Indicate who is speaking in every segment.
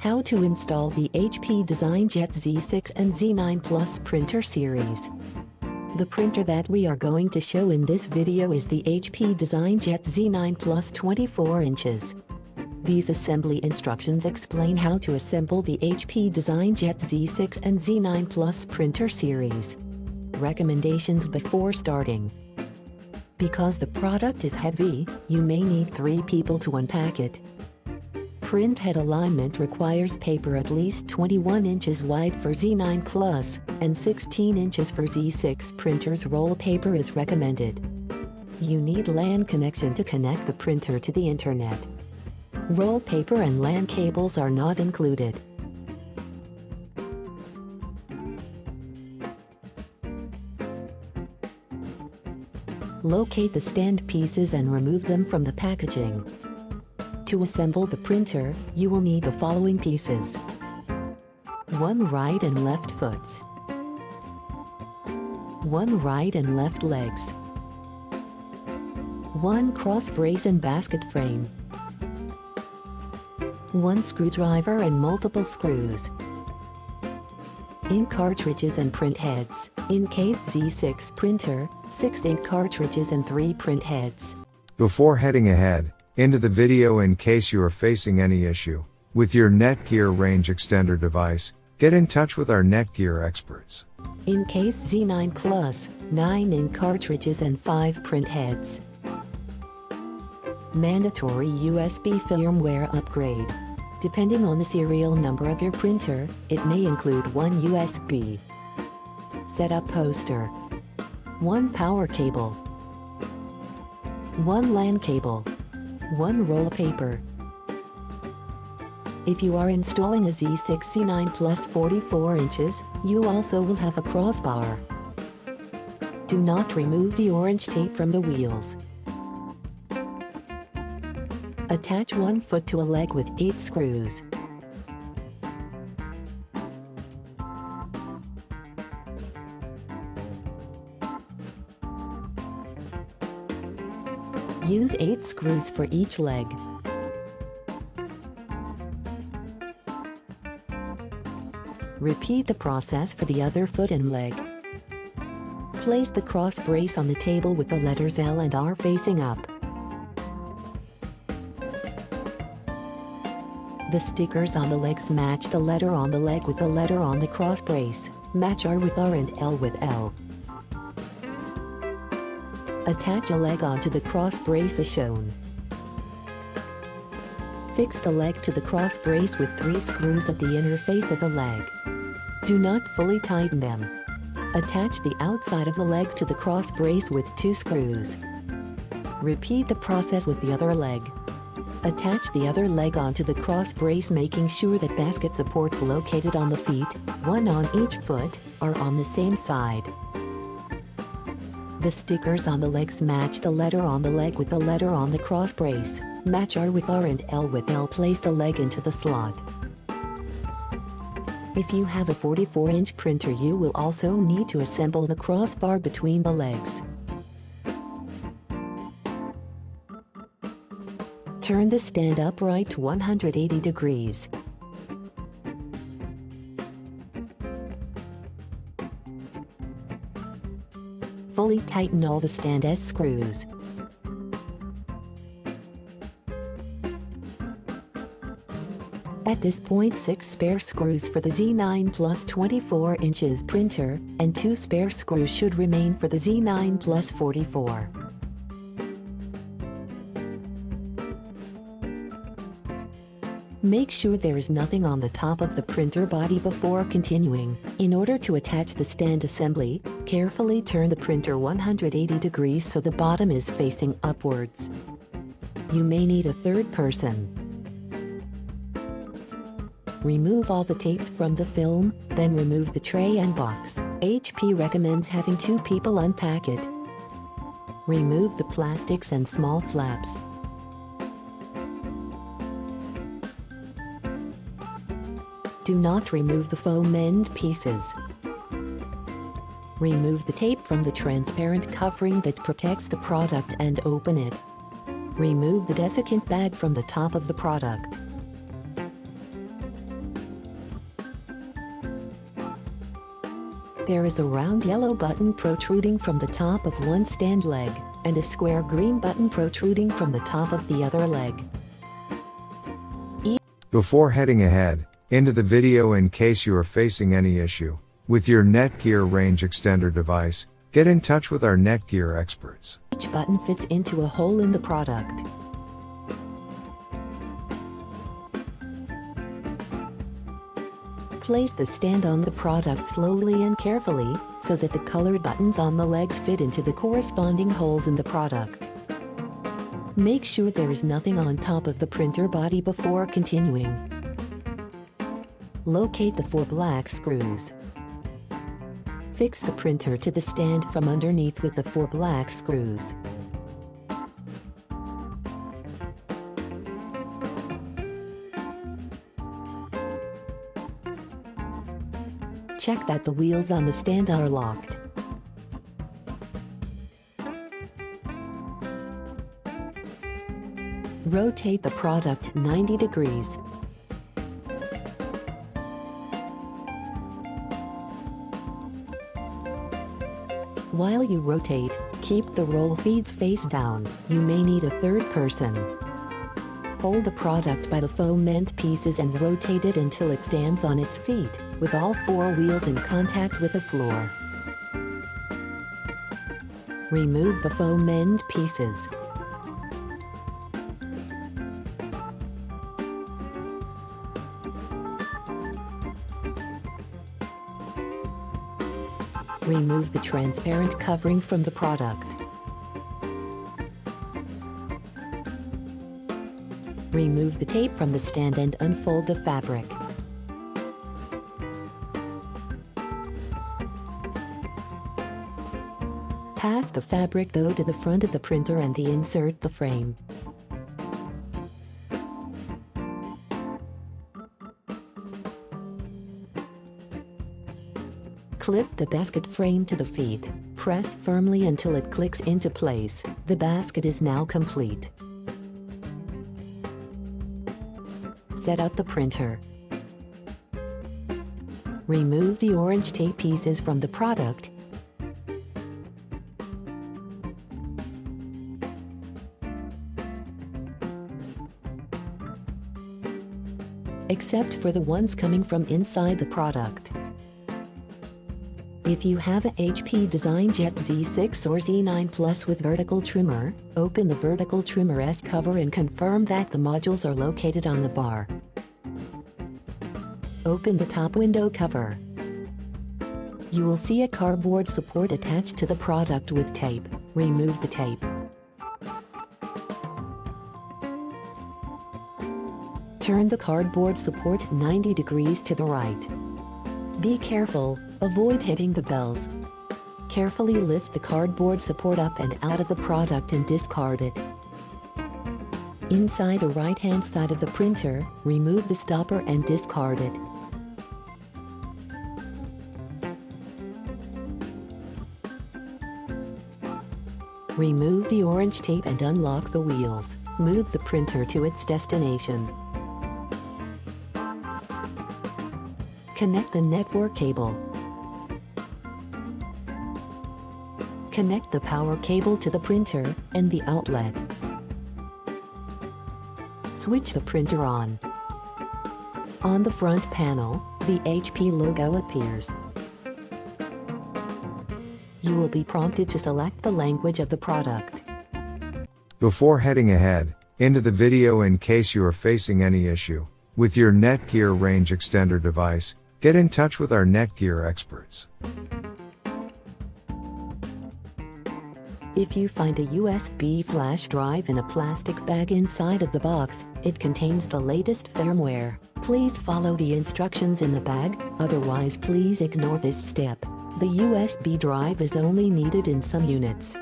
Speaker 1: How to install the HP DesignJet Z6 and Z9 Plus printer series. The printer that we are going to show in this video is the HP DesignJet Z9 Plus 24 inches. These assembly instructions explain how to assemble the HP DesignJet Z6 and Z9 Plus printer series. Recommendations before starting. Because the product is heavy, you may need 3 people to unpack it. Print head alignment requires paper at least 21 inches wide for Z9 Plus, and 16 inches for Z6 printers. Roll paper is recommended. You need LAN connection to connect the printer to the internet. Roll paper and LAN cables are not included. Locate the stand pieces and remove them from the packaging. To assemble the printer, you will need the following pieces: 1 right and left foots, 1 right and left legs, 1 cross brace and basket frame, 1 screwdriver and multiple screws. Ink cartridges and print heads. In case Z6 printer, 6 ink cartridges and 3 print heads.
Speaker 2: Before heading ahead into the video, in case you are facing any issue with your Netgear range extender device, get in touch with our Netgear experts.
Speaker 1: In case Z9 Plus, 9 ink cartridges and 5 print heads. Mandatory USB firmware upgrade. Depending on the serial number of your printer, it may include 1 USB setup poster, 1 power cable, 1 LAN cable, 1 roll of paper. If you are installing a Z6 Z9 Plus 44 inches, you also will have a crossbar. Do not remove the orange tape from the wheels. Attach 1 foot to a leg with 8 screws. Use 8 screws for each leg. Repeat the process for the other foot and leg. Place the cross brace on the table with the letters L and R facing up. The stickers on the legs match the letter on the leg with the letter on the cross brace. Match R with R and L with L. Attach a leg onto the cross brace as shown. Fix the leg to the cross brace with 3 screws at the inner face of the leg. Do not fully tighten them. Attach the outside of the leg to the cross brace with 2 screws. Repeat the process with the other leg. Attach the other leg onto the cross brace, making sure that basket supports located on the feet, 1 on each foot, are on the same side. The stickers on the legs match the letter on the leg with the letter on the cross brace. Match R with R and L with L. Place the leg into the slot. If you have a 44-inch printer, you will also need to assemble the crossbar between the legs. Turn the stand upright 180 degrees. Fully tighten all the stand S screws. At this point, 6 spare screws for the Z9 Plus 24 inches printer, and 2 spare screws should remain for the Z9 Plus 44. Make sure there is nothing on the top of the printer body before continuing. In order to attach the stand assembly, carefully turn the printer 180 degrees so the bottom is facing upwards. You may need a third person. Remove all the tapes from the film, then remove the tray and box. HP recommends having 2 people unpack it. Remove the plastics and small flaps. Do not remove the foam end pieces. Remove the tape from the transparent covering that protects the product and open it. Remove the desiccant bag from the top of the product. There is a round yellow button protruding from the top of one stand leg, and a square green button protruding from the top of the other leg.
Speaker 2: Before heading ahead into the video, in case you are facing any issue with your Netgear range extender device, get in touch with our Netgear experts.
Speaker 1: Each button fits into a hole in the product. Place the stand on the product slowly and carefully, so that the colored buttons on the legs fit into the corresponding holes in the product. Make sure there is nothing on top of the printer body before continuing. Locate the 4 black screws. Fix the printer to the stand from underneath with the 4 black screws. Check that the wheels on the stand are locked. Rotate the product 90 degrees. While you rotate, keep the roll feeds face down. You may need a third person. Hold the product by the foam end pieces and rotate it until it stands on its feet, with all 4 wheels in contact with the floor. Remove the foam end pieces. Remove the transparent covering from the product. Remove the tape from the stand and unfold the fabric. Pass the fabric though to the front of the printer and insert the frame. Clip the basket frame to the feet. Press firmly until it clicks into place. The basket is now complete. Set up the printer. Remove the orange tape pieces from the product. Except for the ones coming from inside the product. If you have a HP DesignJet Z6 or Z9 Plus with vertical trimmer, open the vertical trimmer's cover and confirm that the modules are located on the bar. Open the top window cover. You will see a cardboard support attached to the product with tape. Remove the tape. Turn the cardboard support 90 degrees to the right. Be careful, avoid hitting the bells. Carefully lift the cardboard support up and out of the product and discard it. Inside the right-hand side of the printer, remove the stopper and discard it. Remove the orange tape and unlock the wheels. Move the printer to its destination. Connect the network cable. Connect the power cable to the printer and the outlet. Switch the printer on. On the front panel, the HP logo appears. You will be prompted to select the language of the product.
Speaker 2: Before heading ahead into the video, in case you are facing any issue with your Netgear range extender device, get in touch with our Netgear experts.
Speaker 1: If you find a USB flash drive in a plastic bag inside of the box, it contains the latest firmware. Please follow the instructions in the bag, otherwise please ignore this step. The USB drive is only needed in some units.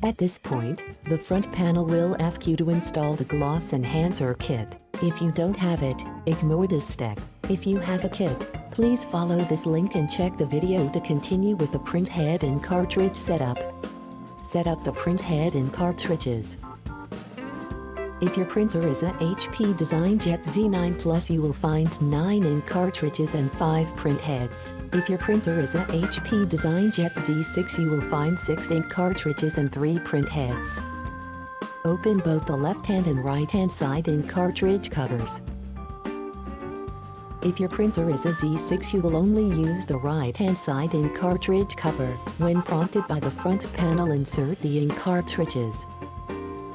Speaker 1: At this point, the front panel will ask you to install the gloss enhancer kit. If you don't have it, ignore this step. If you have a kit, please follow this link and check the video to continue with the print head and cartridge setup. Set up the print head and cartridges. If your printer is a HP DesignJet Z9 Plus, you will find 9 ink cartridges and 5 print heads. If your printer is a HP DesignJet Z6, you will find 6 ink cartridges and 3 print heads. Open both the left-hand and right-hand side ink cartridge covers. If your printer is a Z6, you will only use the right-hand side ink cartridge cover. When prompted by the front panel, insert the ink cartridges.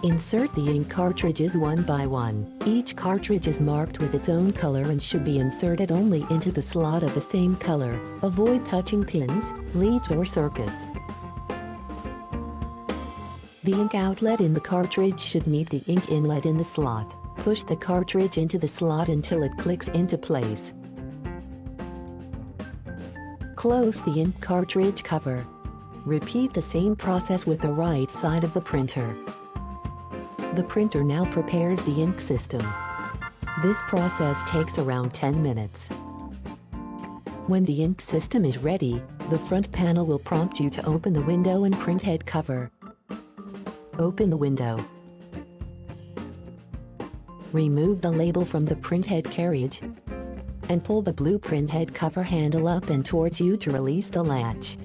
Speaker 1: Insert the ink cartridges one by one. Each cartridge is marked with its own color and should be inserted only into the slot of the same color. Avoid touching pins, leads or circuits. The ink outlet in the cartridge should meet the ink inlet in the slot. Push the cartridge into the slot until it clicks into place. Close the ink cartridge cover. Repeat the same process with the right side of the printer. The printer now prepares the ink system. This process takes around 10 minutes. When the ink system is ready, the front panel will prompt you to open the window and printhead cover. Open the window. Remove the label from the printhead carriage and pull the blue printhead cover handle up and towards you to release the latch.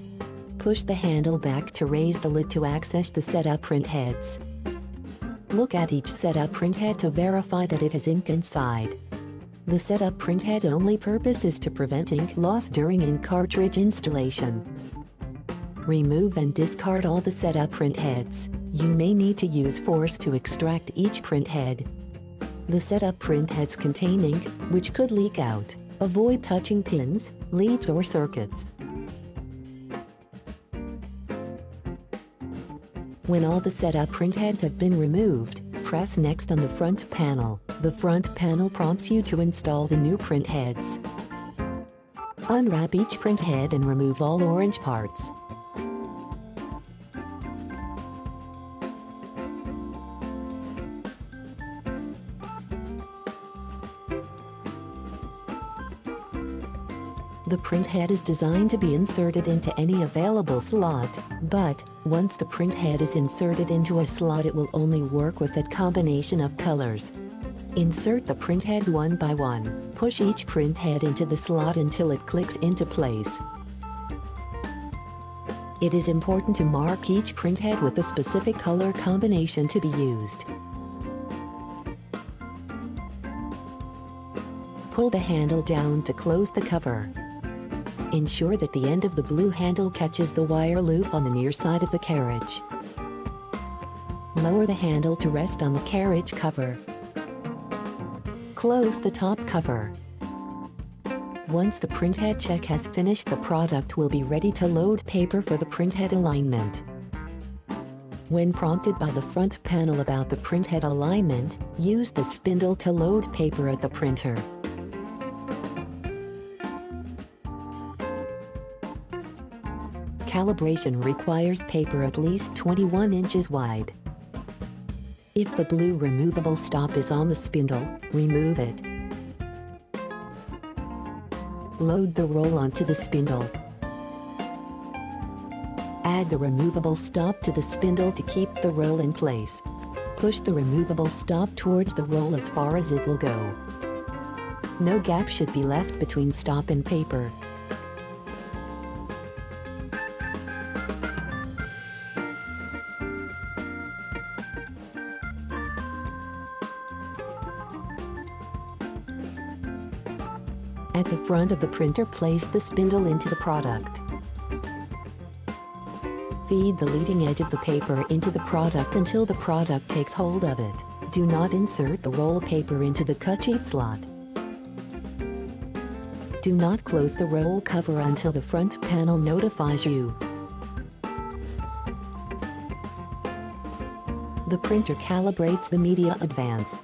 Speaker 1: Push the handle back to raise the lid to access the setup printheads. Look at each setup printhead to verify that it has ink inside. The setup printhead's only purpose is to prevent ink loss during ink cartridge installation. Remove and discard all the setup printheads. You may need to use force to extract each printhead. The setup printheads contain ink, which could leak out. Avoid touching pins, leads or circuits. When all the setup printheads have been removed, press Next on the front panel. The front panel prompts you to install the new printheads. Unwrap each printhead and remove all orange parts. The printhead is designed to be inserted into any available slot, but once the printhead is inserted into a slot, it will only work with that combination of colors. Insert the printheads one by one. Push each printhead into the slot until it clicks into place. It is important to mark each printhead with a specific color combination to be used. Pull the handle down to close the cover. Ensure that the end of the blue handle catches the wire loop on the near side of the carriage. Lower the handle to rest on the carriage cover. Close the top cover. Once the printhead check has finished, the product will be ready to load paper for the printhead alignment. When prompted by the front panel about the printhead alignment, use the spindle to load paper at the printer. Calibration requires paper at least 21 inches wide. If the blue removable stop is on the spindle, remove it. Load the roll onto the spindle. Add the removable stop to the spindle to keep the roll in place. Push the removable stop towards the roll as far as it will go. No gap should be left between stop and paper. At the front of the printer, place the spindle into the product. Feed the leading edge of the paper into the product until the product takes hold of it. Do not insert the roll paper into the cut sheet slot. Do not close the roll cover until the front panel notifies you. The printer calibrates the media advance.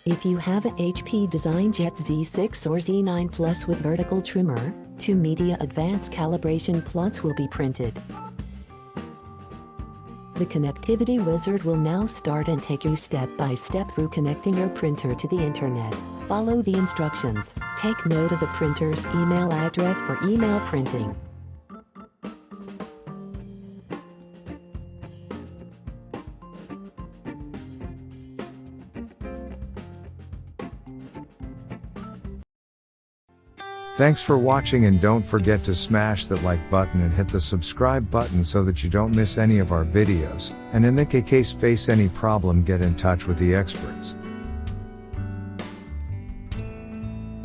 Speaker 1: If you have a HP DesignJet Z6 or Z9 Plus with vertical trimmer, 2 media advance calibration plots will be printed. The connectivity wizard will now start and take you step by step through connecting your printer to the internet. Follow the instructions. Take note of the printer's email address for email printing.
Speaker 2: Thanks for watching, and don't forget to smash that like button and hit the subscribe button so that you don't miss any of our videos, and in the case face any problem, get in touch with the experts.